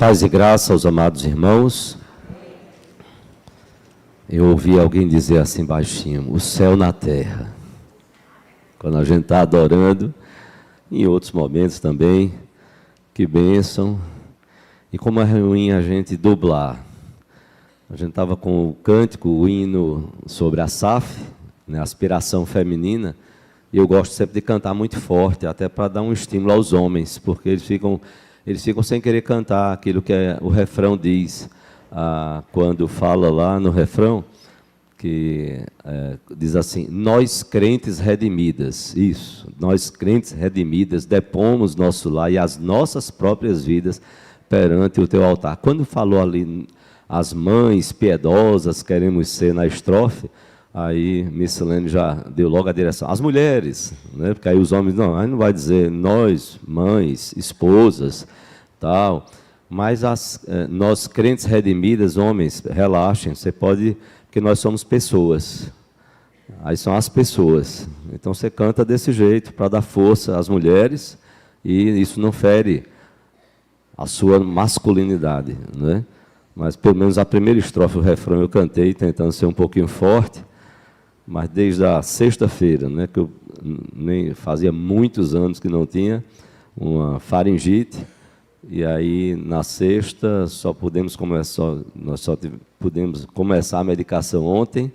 Paz e graça aos amados irmãos. Eu ouvi alguém dizer assim baixinho, o céu na terra. Quando a gente está adorando, em outros momentos também, que bênção. E como é ruim a gente dublar. A gente estava com o cântico, o hino sobre a SAF, né, aspiração feminina, e eu gosto sempre de cantar muito forte, até para dar um estímulo aos homens, porque eles ficam sem querer cantar aquilo que o refrão diz. Quando fala lá no refrão, que diz assim, nós crentes redimidas, isso, nós crentes redimidas, depomos nosso lar e as nossas próprias vidas perante o teu altar. Quando falou ali, as mães piedosas queremos ser na estrofe, aí Missilene já deu logo a direção. As mulheres, né? Porque aí os homens, aí não vai dizer nós, mães, esposas, tal. Mas nós crentes redimidas, homens, relaxem, você pode, porque nós somos pessoas. Aí são as pessoas. Então você canta desse jeito, para dar força às mulheres, e isso não fere a sua masculinidade, né? Mas pelo menos a primeira estrofe, o refrão, eu cantei, tentando ser um pouquinho forte, mas desde a sexta-feira, né, que eu nem fazia muitos anos que não tinha uma faringite, e aí na sexta nós só pudemos começar a medicação ontem,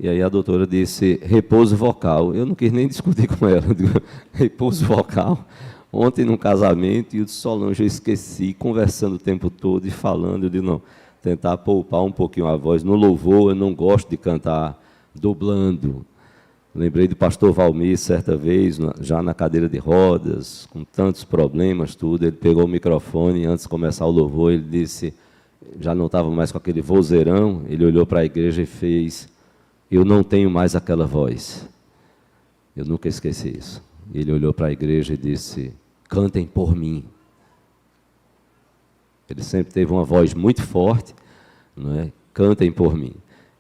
e aí a doutora disse repouso vocal. Eu não quis nem discutir com ela, eu digo, repouso vocal. Ontem, num casamento, e o de Solange eu esqueci, conversando o tempo todo e falando, eu digo, não, tentar poupar um pouquinho a voz. No louvor, eu não gosto de cantar dublando. Lembrei do pastor Valmir, certa vez, já na cadeira de rodas, com tantos problemas, tudo, ele pegou o microfone, e antes de começar o louvor, ele disse, já não estava mais com aquele vozeirão, ele olhou para a igreja e fez, eu não tenho mais aquela voz. Eu nunca esqueci isso. Ele olhou para a igreja e disse, cantem por mim. Ele sempre teve uma voz muito forte, não é? Cantem por mim.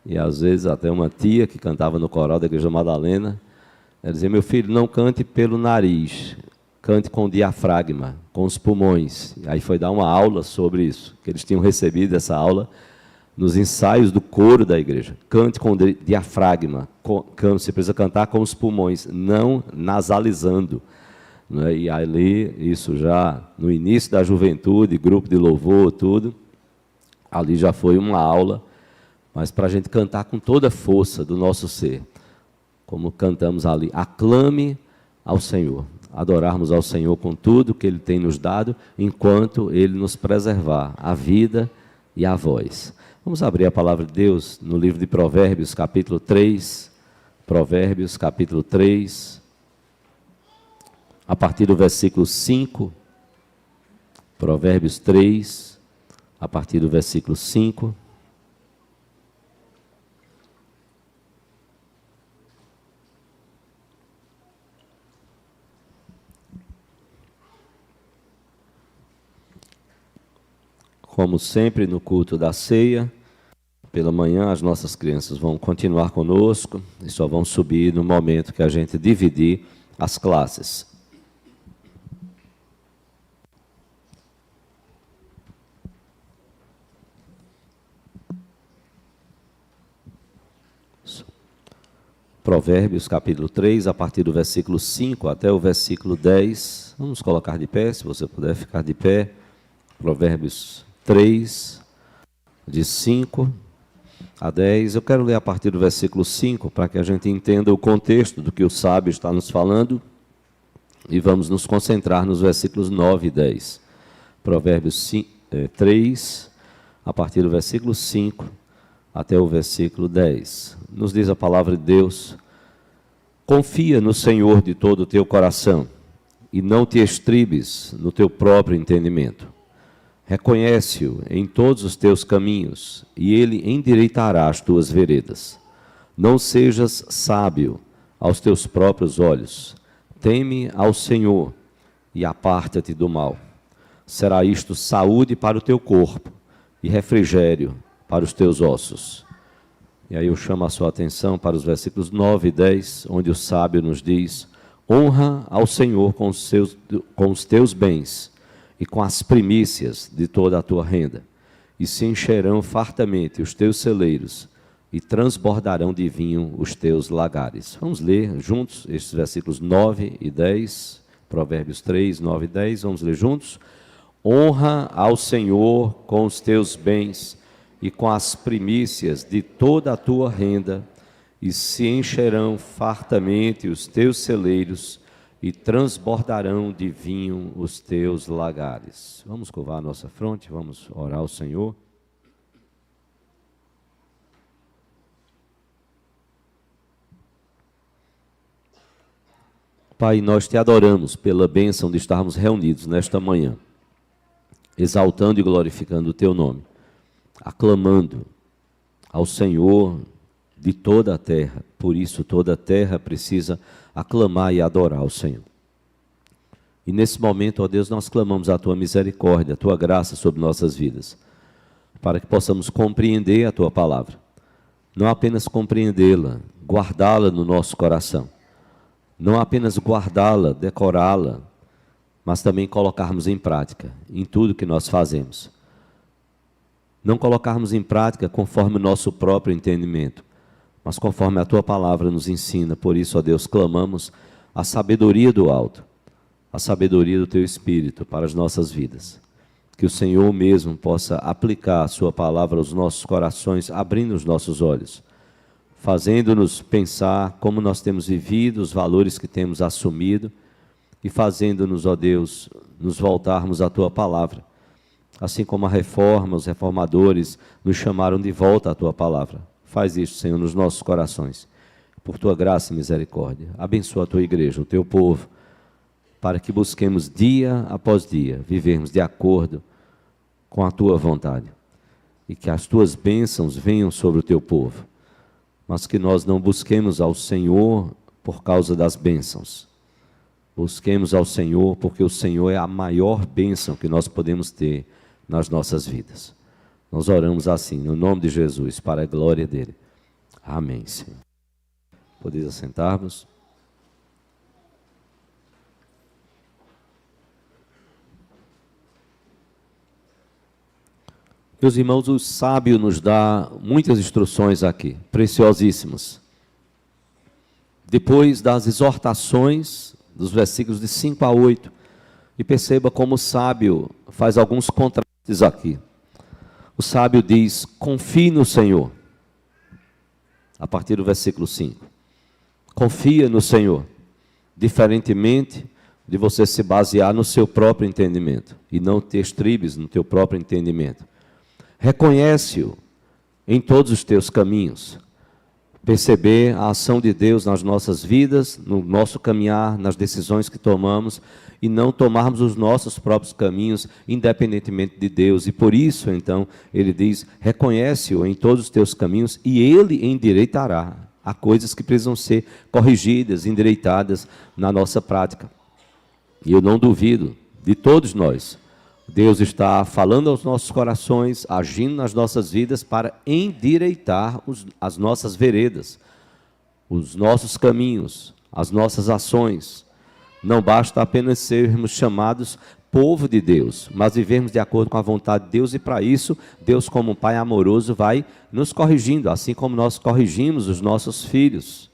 E às vezes até uma tia que cantava no coral da Igreja Madalena, ela dizia, meu filho, não cante pelo nariz, cante com o diafragma, com os pulmões. E aí foi dar uma aula sobre isso, que eles tinham recebido essa aula nos ensaios do coro da igreja. Cante com o diafragma, você precisa cantar com os pulmões, não nasalizando. E ali, isso já no início da juventude, grupo de louvor, tudo, ali já foi uma aula, mas para a gente cantar com toda a força do nosso ser, como cantamos ali, aclame ao Senhor, adorarmos ao Senhor com tudo que Ele tem nos dado, enquanto Ele nos preservar a vida e a voz. Vamos abrir a palavra de Deus no livro de Provérbios, capítulo 3, Provérbios, capítulo 3, a partir do versículo 5, Provérbios 3, a partir do versículo 5. Como sempre, no culto da ceia, pela manhã as nossas crianças vão continuar conosco e só vão subir no momento que a gente dividir as classes. Provérbios, capítulo 3, a partir do versículo 5 até o versículo 10. Vamos colocar de pé, se você puder ficar de pé. Provérbios 3, de 5 a 10. Eu quero ler a partir do versículo 5, para que a gente entenda o contexto do que o sábio está nos falando, e vamos nos concentrar nos versículos 9 e 10. Provérbios 3, a partir do versículo 5 até o versículo 10. Nos diz a palavra de Deus, confia no Senhor de todo o teu coração, e não te estribes no teu próprio entendimento. Reconhece-o em todos os teus caminhos, e ele endireitará as tuas veredas. Não sejas sábio aos teus próprios olhos. Teme ao Senhor e aparta-te do mal. Será isto saúde para o teu corpo e refrigério para os teus ossos. E aí eu chamo a sua atenção para os versículos 9 e 10, onde o sábio nos diz, honra ao Senhor com os teus bens, e com as primícias de toda a tua renda, e se encherão fartamente os teus celeiros, e transbordarão de vinho os teus lagares. Vamos ler juntos estes versículos 9 e 10, Provérbios 3, 9 e 10, vamos ler juntos. Honra ao Senhor com os teus bens e com as primícias de toda a tua renda, e se encherão fartamente os teus celeiros, e transbordarão de vinho os teus lagares. Vamos curvar a nossa fronte, vamos orar ao Senhor. Pai, nós te adoramos pela bênção de estarmos reunidos nesta manhã, exaltando e glorificando o teu nome, aclamando ao Senhor de toda a terra. Por isso toda a terra precisa aclamar e adorar ao Senhor. E nesse momento, ó Deus, nós clamamos a tua misericórdia, a tua graça sobre nossas vidas, para que possamos compreender a tua palavra, não apenas compreendê-la, guardá-la no nosso coração, não apenas guardá-la, decorá-la, mas também colocarmos em prática em tudo que nós fazemos. Não colocarmos em prática conforme o nosso próprio entendimento, mas conforme a tua palavra nos ensina. Por isso, ó Deus, clamamos a sabedoria do alto, a sabedoria do teu Espírito para as nossas vidas. Que o Senhor mesmo possa aplicar a sua palavra aos nossos corações, abrindo os nossos olhos, fazendo-nos pensar como nós temos vivido, os valores que temos assumido, e fazendo-nos, ó Deus, nos voltarmos à tua palavra. Assim como a reforma, os reformadores nos chamaram de volta à tua palavra. Faz isso, Senhor, nos nossos corações, por tua graça e misericórdia. Abençoa a tua igreja, o teu povo, para que busquemos dia após dia, vivermos de acordo com a tua vontade, e que as tuas bênçãos venham sobre o teu povo, mas que nós não busquemos ao Senhor por causa das bênçãos. Busquemos ao Senhor porque o Senhor é a maior bênção que nós podemos ter nas nossas vidas. Nós oramos assim, no nome de Jesus, para a glória dele. Amém, Senhor. Podeis assentar-vos. Meus irmãos, o sábio nos dá muitas instruções aqui, preciosíssimas. Depois das exortações, dos versículos de 5 a 8, e perceba como o sábio faz alguns contrastes aqui. O sábio diz, confie no Senhor, a partir do versículo 5. Confia no Senhor, diferentemente de você se basear no seu próprio entendimento, e não te estribes no teu próprio entendimento. Reconhece-o em todos os teus caminhos. Perceber a ação de Deus nas nossas vidas, no nosso caminhar, nas decisões que tomamos, e não tomarmos os nossos próprios caminhos, independentemente de Deus. E por isso, então, ele diz, reconhece-o em todos os teus caminhos, e ele endireitará. Há coisas que precisam ser corrigidas, endireitadas na nossa prática. E eu não duvido de todos nós, Deus está falando aos nossos corações, agindo nas nossas vidas para endireitar as nossas veredas, os nossos caminhos, as nossas ações. Não basta apenas sermos chamados povo de Deus, mas vivermos de acordo com a vontade de Deus, e para isso, Deus, como um Pai amoroso, vai nos corrigindo, assim como nós corrigimos os nossos filhos.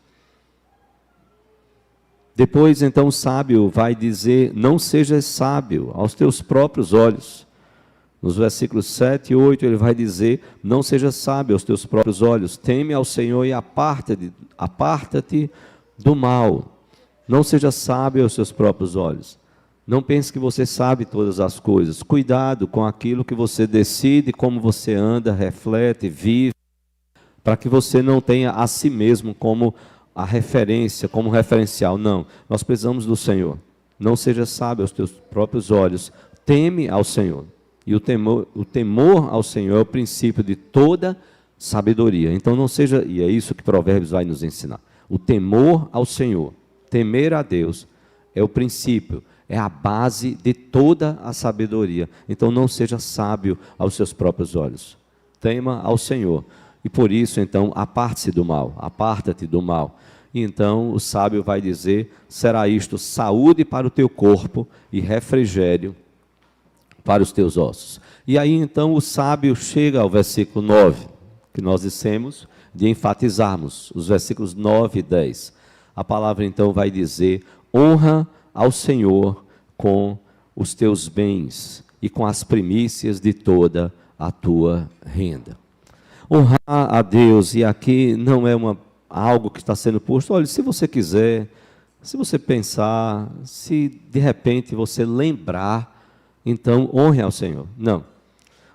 Depois, então, o sábio vai dizer, não sejas sábio aos teus próprios olhos. Nos versículos 7 e 8, ele vai dizer, não sejas sábio aos teus próprios olhos, teme ao Senhor e aparta-te do mal. Não seja sábio aos seus próprios olhos. Não pense que você sabe todas as coisas. Cuidado com aquilo que você decide, como você anda, reflete, vive, para que você não tenha a si mesmo como a referência, como referencial. Não, nós precisamos do Senhor. Não seja sábio aos teus próprios olhos, teme ao Senhor. E o temor ao Senhor é o princípio de toda sabedoria. Então não seja, e é isso que Provérbios vai nos ensinar. O temor ao Senhor, temer a Deus, é o princípio, é a base de toda a sabedoria. Então não seja sábio aos seus próprios olhos. Tema ao Senhor. E por isso, então, aparte-se do mal, aparta-te do mal. E então o sábio vai dizer, será isto saúde para o teu corpo e refrigério para os teus ossos. E aí então o sábio chega ao versículo 9, que nós dissemos de enfatizarmos, os versículos 9 e 10. A palavra então vai dizer: honra ao Senhor com os teus bens e com as primícias de toda a tua renda. Honrar a Deus, e aqui não é algo que está sendo posto, olha, se você quiser, se você pensar, se de repente você lembrar, então honre ao Senhor. Não.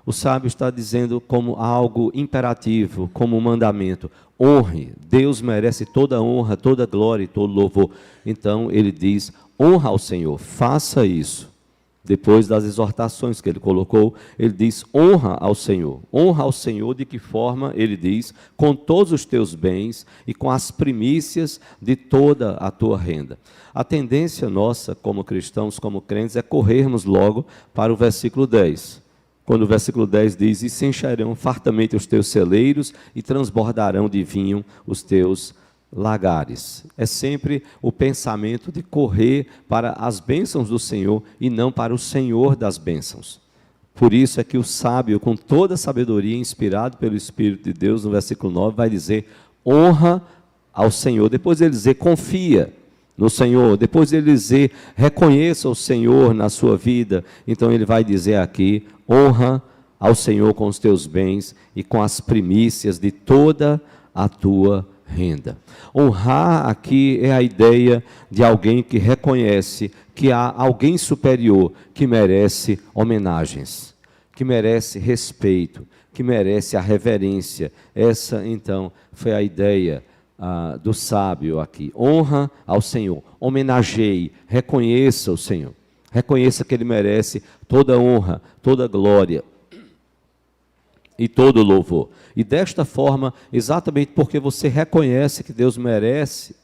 O sábio está dizendo como algo imperativo, como um mandamento. Honre. Deus merece toda honra, toda glória e todo louvor. Então ele diz: honra ao Senhor, faça isso. Depois das exortações que ele colocou, ele diz: honra ao Senhor. Honra ao Senhor de que forma? Ele diz: com todos os teus bens e com as primícias de toda a tua renda. A tendência nossa como cristãos, como crentes, é corrermos logo para o versículo 10. Quando o versículo 10 diz: e se encherão fartamente os teus celeiros e transbordarão de vinho os teus lagares. É sempre o pensamento de correr para as bênçãos do Senhor e não para o Senhor das bênçãos. Por isso é que o sábio, com toda a sabedoria, inspirado pelo Espírito de Deus, no versículo 9, vai dizer: honra ao Senhor. Depois ele dizer: confia no Senhor. Depois ele dizer: reconheça o Senhor na sua vida. Então ele vai dizer aqui: honra ao Senhor com os teus bens e com as primícias de toda a tua renda. Honrar aqui é a ideia de alguém que reconhece que há alguém superior que merece homenagens, que merece respeito, que merece a reverência. Essa então foi a ideia do sábio aqui. Honra ao Senhor, homenageie, reconheça o Senhor, reconheça que Ele merece toda honra, toda glória e todo louvor. E desta forma, exatamente porque você reconhece que Deus merece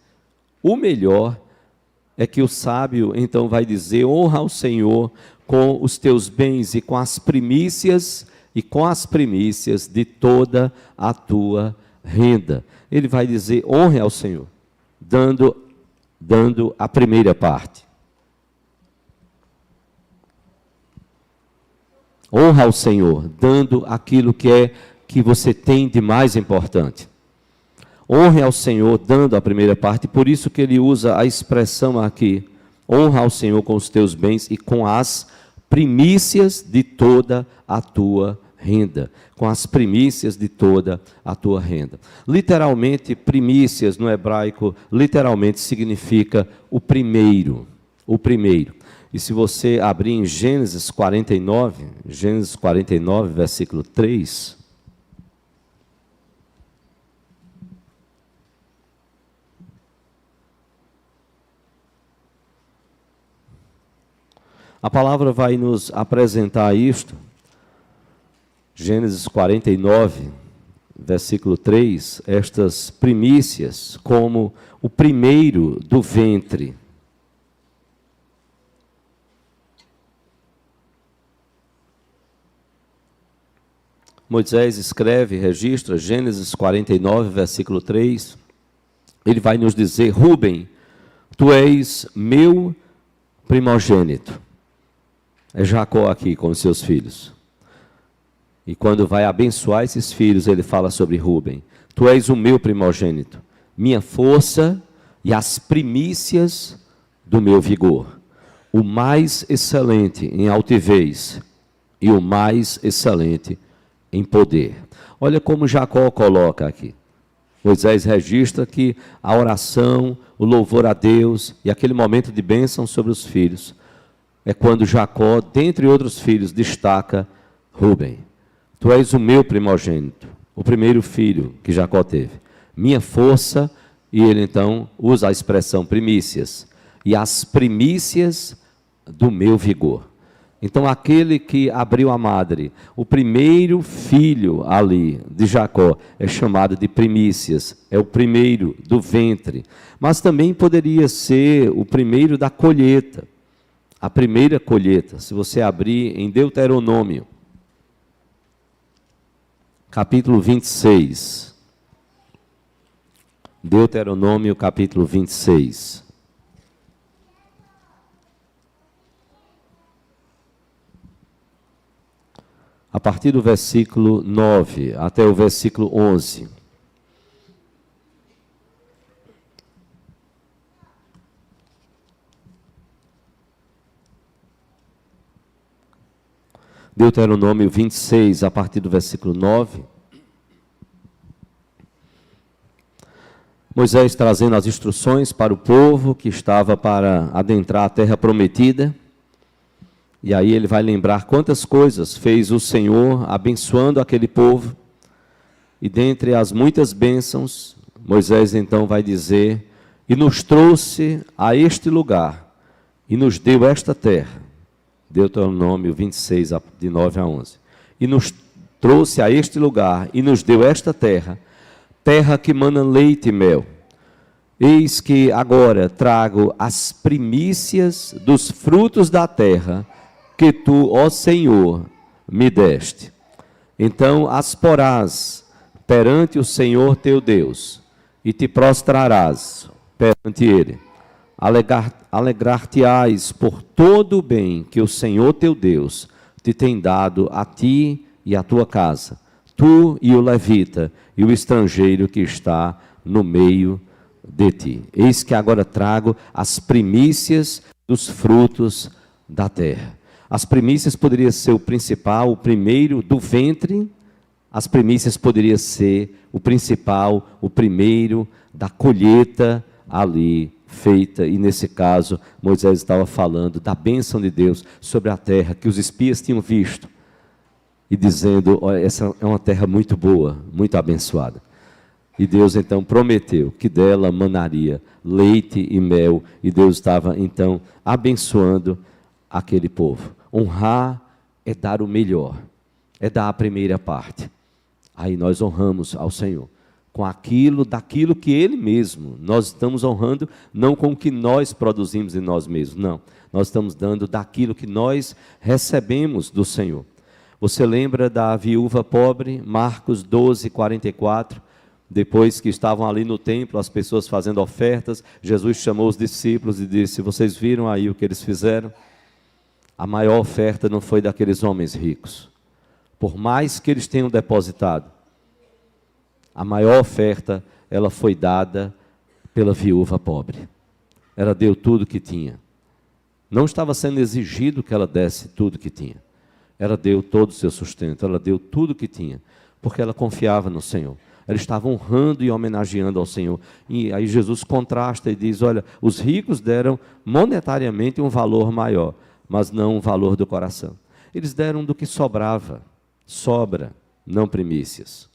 o melhor, é que o sábio então vai dizer: honra ao Senhor com os teus bens e com as primícias de toda a tua renda. Ele vai dizer: honre ao Senhor, dando a primeira parte. Honra ao Senhor, dando aquilo que você tem de mais importante. Honre ao Senhor, dando a primeira parte, por isso que ele usa a expressão aqui: honra ao Senhor com os teus bens e com as primícias de toda a tua renda. Com as primícias de toda a tua renda. Literalmente, primícias no hebraico, literalmente significa o primeiro. O primeiro. E se você abrir em Gênesis 49, versículo 3, a palavra vai nos apresentar isto. Gênesis 49, versículo 3, estas primícias como o primeiro do ventre. Moisés escreve, registra, Gênesis 49, versículo 3, ele vai nos dizer: Rúben, tu és meu primogênito. É Jacó aqui com os seus filhos. E quando vai abençoar esses filhos, ele fala sobre Rúben: tu és o meu primogênito, minha força e as primícias do meu vigor, o mais excelente em altivez e o mais excelente em poder. Olha como Jacó coloca aqui. Moisés registra que a oração, o louvor a Deus e aquele momento de bênção sobre os filhos é quando Jacó, dentre outros filhos, destaca Rúben. Tu és o meu primogênito, o primeiro filho que Jacó teve. Minha força, e ele então usa a expressão primícias, e as primícias do meu vigor. Então aquele que abriu a madre, o primeiro filho ali de Jacó, é chamado de primícias, é o primeiro do ventre. Mas também poderia ser o primeiro da colheita, a primeira colheita. Se você abrir em Deuteronômio, capítulo 26. Deuteronômio, capítulo 26. a partir do versículo 9 até o versículo 11. Deuteronômio 26, a partir do versículo 9. Moisés trazendo as instruções para o povo que estava para adentrar a terra prometida. E aí ele vai lembrar quantas coisas fez o Senhor abençoando aquele povo. E dentre as muitas bênçãos, Moisés então vai dizer: e nos trouxe a este lugar, e nos deu esta terra. Deuteronômio 26, de 9 a 11. E nos trouxe a este lugar, e nos deu esta terra, terra que mana leite e mel. Eis que agora trago as primícias dos frutos da terra, que tu, ó Senhor, me deste. Então as porás perante o Senhor teu Deus, e te prostrarás perante ele. Alegrar-te-ás por todo o bem que o Senhor teu Deus te tem dado a ti e a tua casa, tu e o levita e o estrangeiro que está no meio de ti. Eis que agora trago as primícias dos frutos da terra. As primícias poderiam ser o principal, o primeiro do ventre. As primícias poderiam ser o principal, o primeiro da colheita ali feita. E nesse caso, Moisés estava falando da bênção de Deus sobre a terra que os espias tinham visto. E dizendo: olha, essa é uma terra muito boa, muito abençoada. E Deus então prometeu que dela manaria leite e mel. E Deus estava então abençoando aquele povo. Honrar é dar o melhor, é dar a primeira parte. Aí nós honramos ao Senhor com daquilo que Ele mesmo, nós estamos honrando não com o que nós produzimos em nós mesmos, não. Nós estamos dando daquilo que nós recebemos do Senhor. Você lembra da viúva pobre, Marcos 12, 44? Depois que estavam ali no templo, as pessoas fazendo ofertas, Jesus chamou os discípulos e disse: vocês viram aí o que eles fizeram? A maior oferta não foi daqueles homens ricos. Por mais que eles tenham depositado, a maior oferta, ela foi dada pela viúva pobre. Ela deu tudo que tinha. Não estava sendo exigido que ela desse tudo que tinha. Ela deu todo o seu sustento, ela deu tudo que tinha, porque ela confiava no Senhor. Ela estava honrando e homenageando ao Senhor. E aí Jesus contrasta e diz: olha, os ricos deram monetariamente um valor maior, mas não um valor do coração. Eles deram do que sobrava, sobra, não primícias.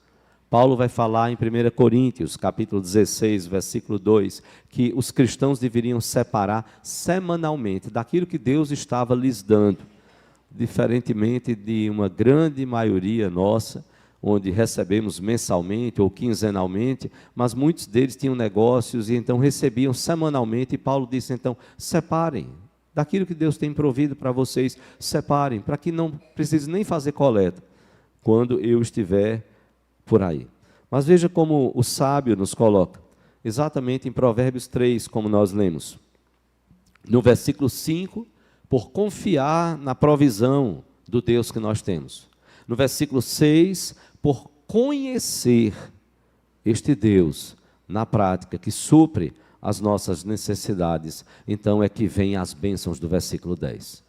Paulo vai falar em 1 Coríntios, capítulo 16, versículo 2, que os cristãos deveriam separar semanalmente daquilo que Deus estava lhes dando, diferentemente de uma grande maioria nossa, onde recebemos mensalmente ou quinzenalmente, mas muitos deles tinham negócios e então recebiam semanalmente, e Paulo disse então: separem daquilo que Deus tem provido para vocês, separem, para que não precise nem fazer coleta, quando eu estiver por aí. Mas veja como o sábio nos coloca, exatamente em Provérbios 3, como nós lemos. No versículo 5, por confiar na provisão do Deus que nós temos. No versículo 6, por conhecer este Deus na prática, que supre as nossas necessidades. Então é que vem as bênçãos do versículo 10.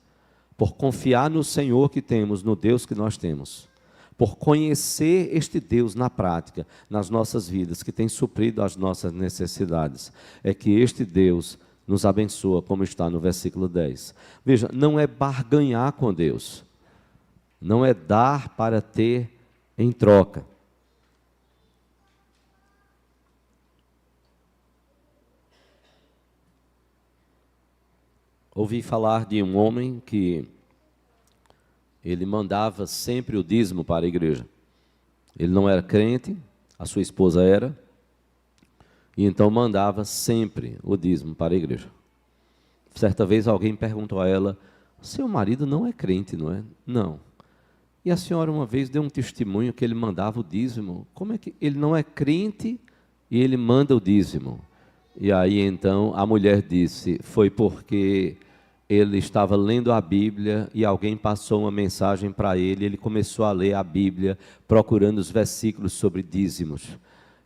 Por confiar no Senhor que temos, no Deus que nós temos. Por conhecer este Deus na prática, nas nossas vidas, que tem suprido as nossas necessidades. É que este Deus nos abençoa, como está no versículo 10. Veja, não é barganhar com Deus. Não é dar para ter em troca. Ouvi falar de um homem que ele mandava sempre o dízimo para a igreja. Ele não era crente, a sua esposa era, e então mandava sempre o dízimo para a igreja. Certa vez alguém perguntou a ela: seu marido não é crente, não é? Não. E a senhora uma vez deu um testemunho que ele mandava o dízimo. Como é que ele não é crente e ele manda o dízimo? E aí então a mulher disse: foi porque ele estava lendo a Bíblia e alguém passou uma mensagem para ele. Ele começou a ler a Bíblia, procurando os versículos sobre dízimos.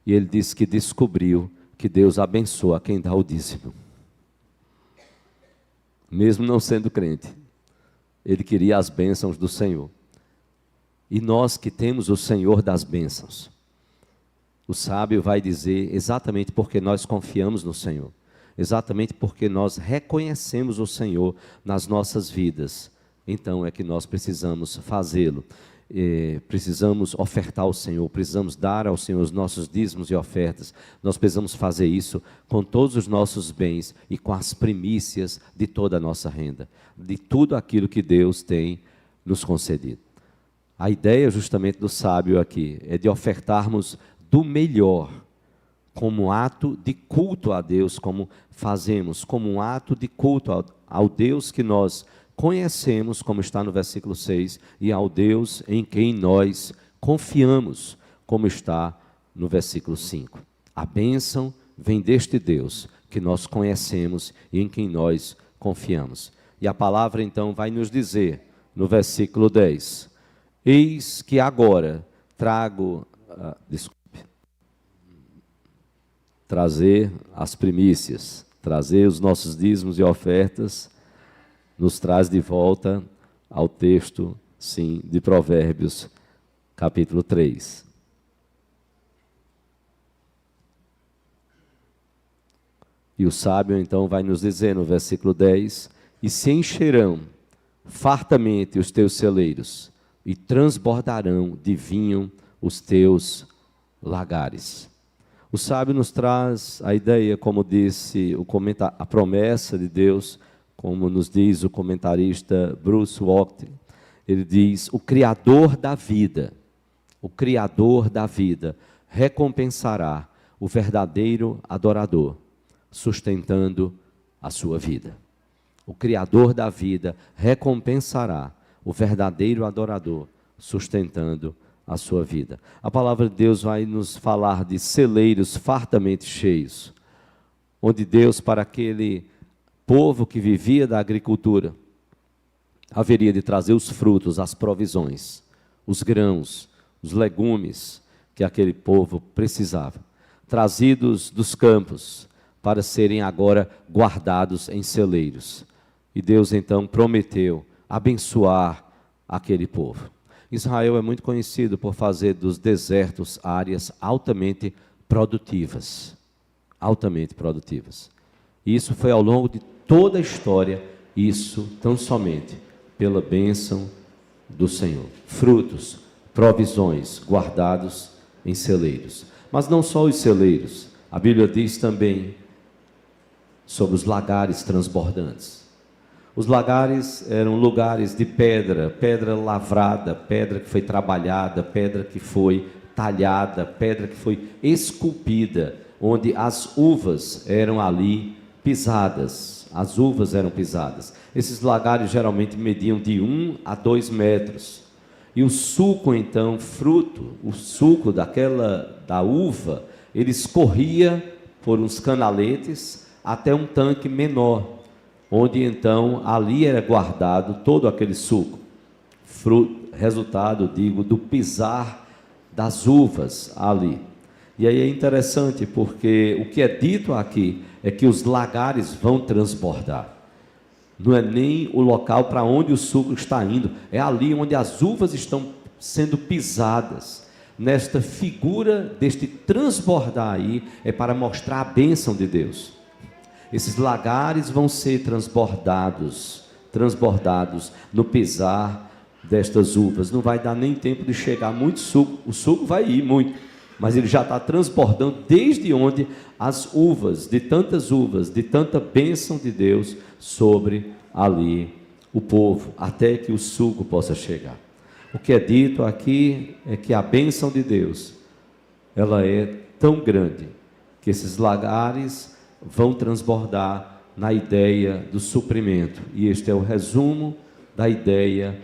E ele disse que descobriu que Deus abençoa quem dá o dízimo. Mesmo não sendo crente, ele queria as bênçãos do Senhor. E nós que temos o Senhor das bênçãos, o sábio vai dizer exatamente porque nós confiamos no Senhor. Exatamente porque nós reconhecemos o Senhor nas nossas vidas, então é que nós precisamos fazê-lo. Precisamos ofertar ao Senhor, precisamos dar ao Senhor os nossos dízimos e ofertas. Nós precisamos fazer isso com todos os nossos bens e com as primícias de toda a nossa renda, de tudo aquilo que Deus tem nos concedido. A ideia justamente do sábio aqui é de ofertarmos do melhor, como ato de culto a Deus, como fazemos, como um ato de culto ao Deus que nós conhecemos, como está no versículo 6, e ao Deus em quem nós confiamos, como está no versículo 5. A bênção vem deste Deus que nós conhecemos e em quem nós confiamos. E a palavra então vai nos dizer, no versículo 10, eis que agora trago, trazer as primícias, trazer os nossos dízimos e ofertas, nos traz de volta ao texto, sim, de Provérbios, capítulo 3. E o sábio então vai nos dizer no versículo 10, e se encherão fartamente os teus celeiros, e transbordarão de vinho os teus lagares. O sábio nos traz a ideia, como disse a promessa de Deus, como nos diz o comentarista Bruce Waltke, ele diz, o Criador da vida recompensará o verdadeiro adorador, sustentando a sua vida. O Criador da vida recompensará o verdadeiro adorador, sustentando a sua vida. A palavra de Deus vai nos falar de celeiros fartamente cheios, onde Deus, para aquele povo que vivia da agricultura, haveria de trazer os frutos, as provisões, os grãos, os legumes que aquele povo precisava, trazidos dos campos, para serem agora guardados em celeiros. E Deus então prometeu abençoar aquele povo. Israel é muito conhecido por fazer dos desertos áreas altamente produtivas. Altamente produtivas. E isso foi ao longo de toda a história, isso tão somente pela bênção do Senhor. Frutos, provisões guardados em celeiros. Mas não só os celeiros, a Bíblia diz também sobre os lagares transbordantes. Os lagares eram lugares de pedra, pedra lavrada, pedra que foi trabalhada, pedra que foi talhada, pedra que foi esculpida, onde as uvas eram ali pisadas. As uvas eram pisadas. Esses lagares geralmente mediam de 1 a 2 metros. E o suco, então, o suco da uva, ele escorria por uns canaletes até um tanque menor, onde então ali era guardado todo aquele suco, resultado, digo, do pisar das uvas ali. E aí é interessante porque o que é dito aqui é que os lagares vão transbordar. Não é nem o local para onde o suco está indo, é ali onde as uvas estão sendo pisadas. Nesta figura deste transbordar aí, é para mostrar a bênção de Deus. Esses lagares vão ser transbordados no pisar destas uvas. Não vai dar nem tempo de chegar muito suco, o suco vai ir muito, mas ele já está transbordando desde onde as uvas, de tanta bênção de Deus sobre ali o povo, até que o suco possa chegar. O que é dito aqui é que a bênção de Deus, ela é tão grande, que esses lagares vão transbordar na ideia do suprimento. E este é o resumo da ideia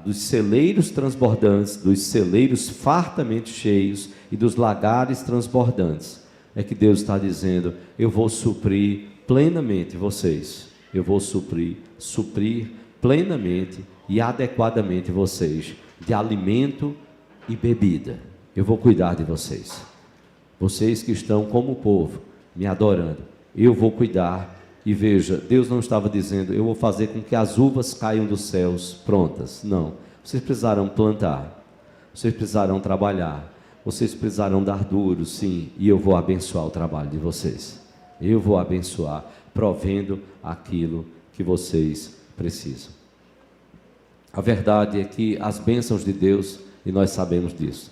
dos celeiros transbordantes, dos celeiros fartamente cheios e dos lagares transbordantes. É que Deus está dizendo, eu vou suprir plenamente vocês. eu vou suprir plenamente e adequadamente vocês de alimento e bebida. Eu vou cuidar de vocês. Vocês que estão como povo, me adorando, eu vou cuidar. E veja, Deus não estava dizendo, eu vou fazer com que as uvas caiam dos céus prontas. Não, vocês precisarão plantar, vocês precisarão trabalhar, vocês precisarão dar duro, sim, e eu vou abençoar o trabalho de vocês. Eu vou abençoar, provendo aquilo que vocês precisam. A verdade é que as bênçãos de Deus, e nós sabemos disso,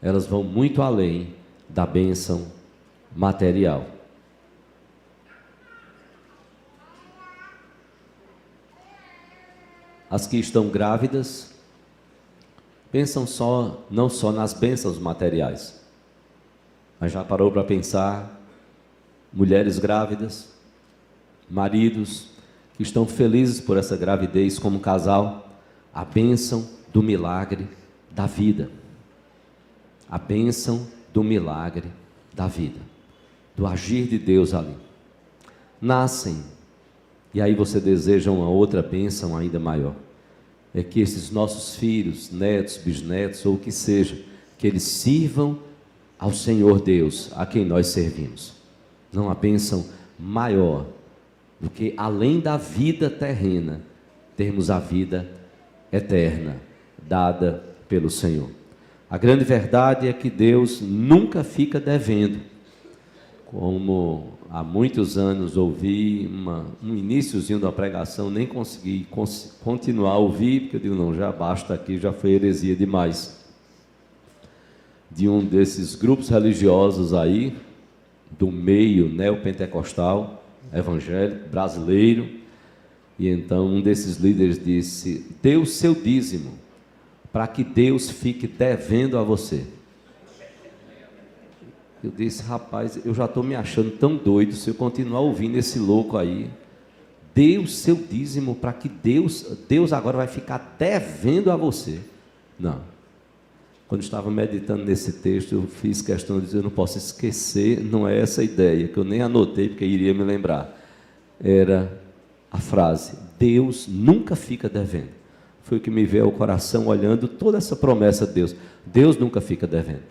elas vão muito além da bênção material. As que estão grávidas, pensam não só nas bênçãos materiais, mas já parou para pensar, mulheres grávidas, maridos que estão felizes por essa gravidez como casal, a bênção do milagre da vida, a bênção do milagre da vida, do agir de Deus ali. Nascem, e aí você deseja uma outra bênção ainda maior, é que esses nossos filhos, netos, bisnetos, ou o que seja, que eles sirvam ao Senhor Deus, a quem nós servimos. Não há bênção maior do que, além da vida terrena, termos a vida eterna, dada pelo Senhor. A grande verdade é que Deus nunca fica devendo. Como há muitos anos ouvi um iniciozinho da pregação, nem consegui continuar a ouvir, porque eu digo, não, já basta aqui, já foi heresia demais. De um desses grupos religiosos aí, do meio neopentecostal, evangélico, brasileiro, e então um desses líderes disse, dê o seu dízimo, para que Deus fique devendo a você. Eu disse, rapaz, eu já estou me achando tão doido se eu continuar ouvindo esse louco aí. Dê o seu dízimo para que Deus agora vai ficar devendo a você. Não. Quando estava meditando nesse texto, eu fiz questão de dizer, eu não posso esquecer, não é essa a ideia, que eu nem anotei porque iria me lembrar. Era a frase, Deus nunca fica devendo. Foi o que me veio ao coração olhando toda essa promessa de Deus. Deus nunca fica devendo.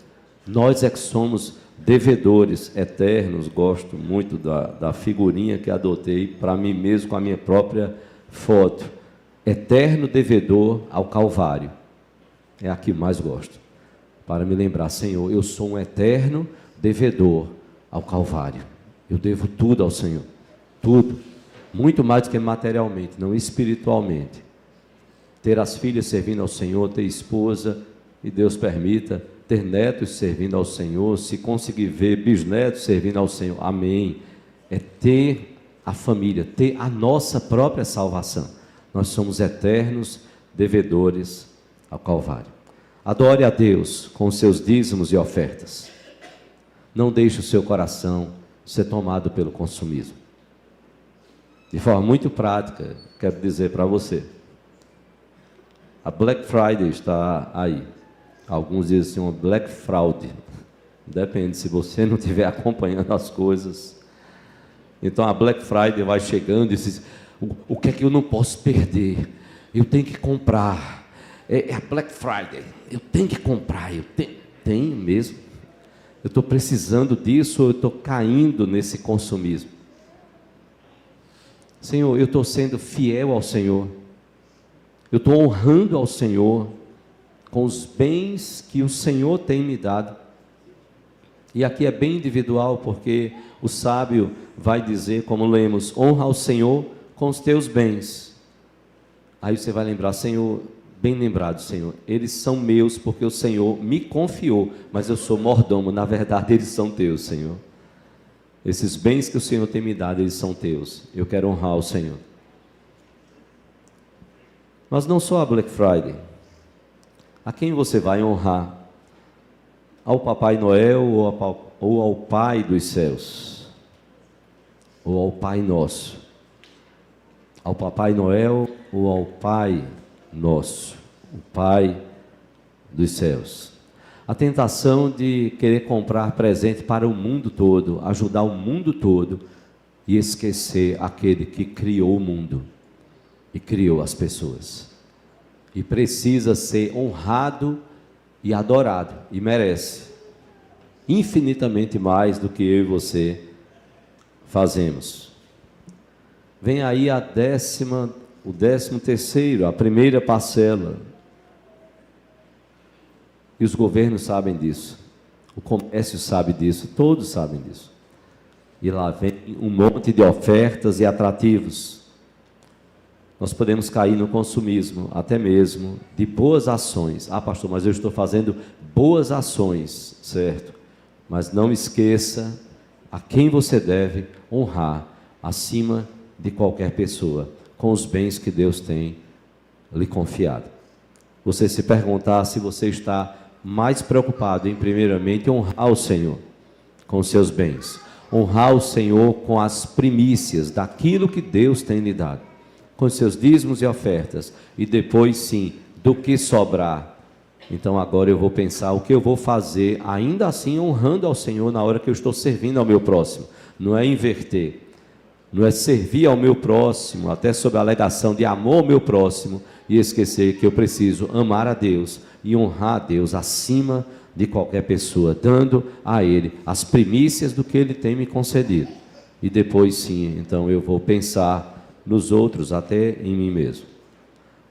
Nós é que somos devedores eternos. Gosto muito da figurinha que adotei para mim mesmo com a minha própria foto. Eterno devedor ao Calvário. É a que mais gosto. Para me lembrar, Senhor, eu sou um eterno devedor ao Calvário. Eu devo tudo ao Senhor. Tudo. Muito mais do que materialmente, não espiritualmente. Ter as filhas servindo ao Senhor, ter esposa, e Deus permita, ter netos servindo ao Senhor, se conseguir ver bisnetos servindo ao Senhor, amém. É ter a família, ter a nossa própria salvação. Nós somos eternos devedores ao Calvário. Adore a Deus com os seus dízimos e ofertas. Não deixe o seu coração ser tomado pelo consumismo. De forma muito prática, quero dizer para você, a Black Friday está aí. Alguns dizem assim, uma Black Fraud. Depende, se você não estiver acompanhando as coisas. Então a Black Friday vai chegando e diz, o que é que eu não posso perder? Eu tenho que comprar. É a Black Friday. Eu tenho que comprar. Tenho mesmo. Eu estou precisando disso ou eu estou caindo nesse consumismo? Senhor, eu estou sendo fiel ao Senhor. Eu estou honrando ao Senhor com os bens que o Senhor tem me dado. E aqui é bem individual, porque o sábio vai dizer, como lemos, honra ao Senhor com os teus bens. Aí você vai lembrar, Senhor, bem lembrado, Senhor, eles são meus porque o Senhor me confiou, mas eu sou mordomo, na verdade eles são teus, Senhor. Esses bens que o Senhor tem me dado, eles são teus. Eu quero honrar o Senhor. Mas não só a Black Friday. A quem você vai honrar? Ao Papai Noel ou ao Pai dos céus? Ou ao Pai nosso? Ao Papai Noel ou ao Pai nosso? O Pai dos céus. A tentação de querer comprar presente para o mundo todo, ajudar o mundo todo, e esquecer aquele que criou o mundo e criou as pessoas. E precisa ser honrado e adorado, e merece infinitamente mais do que eu e você fazemos. Vem aí o 13º, a primeira parcela. E os governos sabem disso, o comércio sabe disso, todos sabem disso. E lá vem um monte de ofertas e atrativos. Nós podemos cair no consumismo, até mesmo de boas ações. Ah, pastor, mas eu estou fazendo boas ações, certo? Mas não esqueça a quem você deve honrar acima de qualquer pessoa, com os bens que Deus tem lhe confiado. Você se perguntar se você está mais preocupado em primeiramente honrar o Senhor com os seus bens, honrar o Senhor com as primícias daquilo que Deus tem lhe dado, com seus dízimos e ofertas, e depois sim, do que sobrar, então agora eu vou pensar o que eu vou fazer, ainda assim honrando ao Senhor na hora que eu estou servindo ao meu próximo. Não é inverter, não é servir ao meu próximo, até sob a alegação de amor ao meu próximo, e esquecer que eu preciso amar a Deus e honrar a Deus acima de qualquer pessoa, dando a Ele as primícias do que Ele tem me concedido. E depois sim, então eu vou pensar nos outros, até em mim mesmo.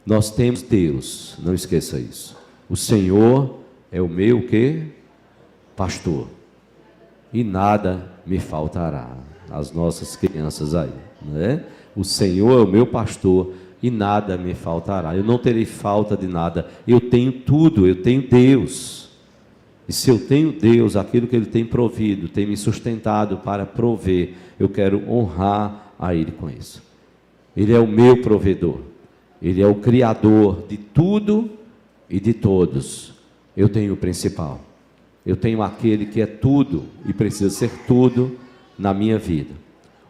Nós temos Deus, não esqueça isso. O Senhor é o meu quê? Pastor. E nada me faltará. As nossas crianças aí, né? O Senhor é o meu pastor e nada me faltará. Eu não terei falta de nada. Eu tenho tudo, eu tenho Deus. E se eu tenho Deus, aquilo que Ele tem provido, tem me sustentado para prover, eu quero honrar a Ele com isso. Ele é o meu provedor. Ele é o Criador de tudo e de todos. Eu tenho o principal. Eu tenho aquele que é tudo e precisa ser tudo na minha vida.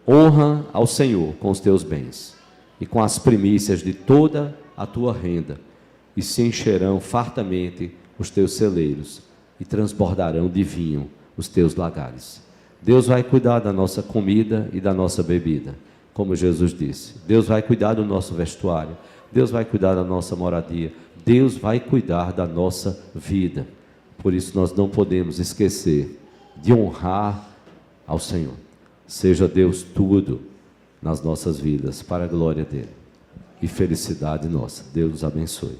Honra ao Senhor com os teus bens e com as primícias de toda a tua renda, e se encherão fartamente os teus celeiros e transbordarão de vinho os teus lagares. Deus vai cuidar da nossa comida e da nossa bebida, como Jesus disse. Deus vai cuidar do nosso vestuário. Deus vai cuidar da nossa moradia. Deus vai cuidar da nossa vida. Por isso nós não podemos esquecer de honrar ao Senhor. Seja Deus tudo nas nossas vidas, para a glória dEle e felicidade nossa. Deus nos abençoe.